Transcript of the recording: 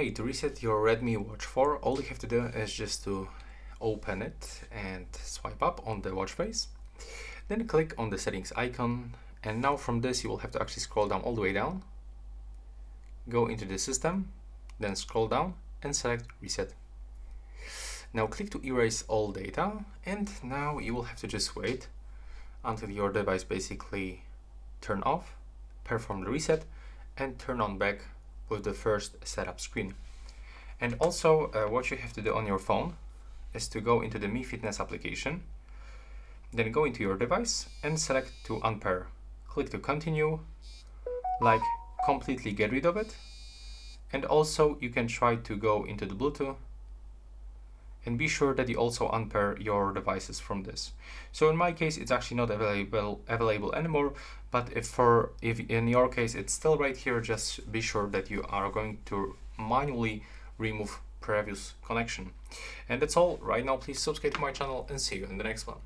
Hey, to reset your Redmi Watch 4, all you have to do is just to open it and swipe up on the watch face. Then click on the settings icon, and now from this you will have to actually scroll down all the way down. Go into the system, then scroll down and select reset. Now click to erase all data, and now you will have to just wait until your device basically turn off, perform the reset, and turn on back with the first setup screen. And also what you have to do on your phone is to go into the Mi Fitness application, then go into your device and select to unpair. Click to continue, like completely get rid of it. And also you can try to go into the Bluetooth and be sure that you also unpair your devices from this. So in my case it's actually not available anymore, but if in your case it's still right here, just be sure that you are going to manually remove previous connection. And that's all right now. Please subscribe to my channel and see you in the next one.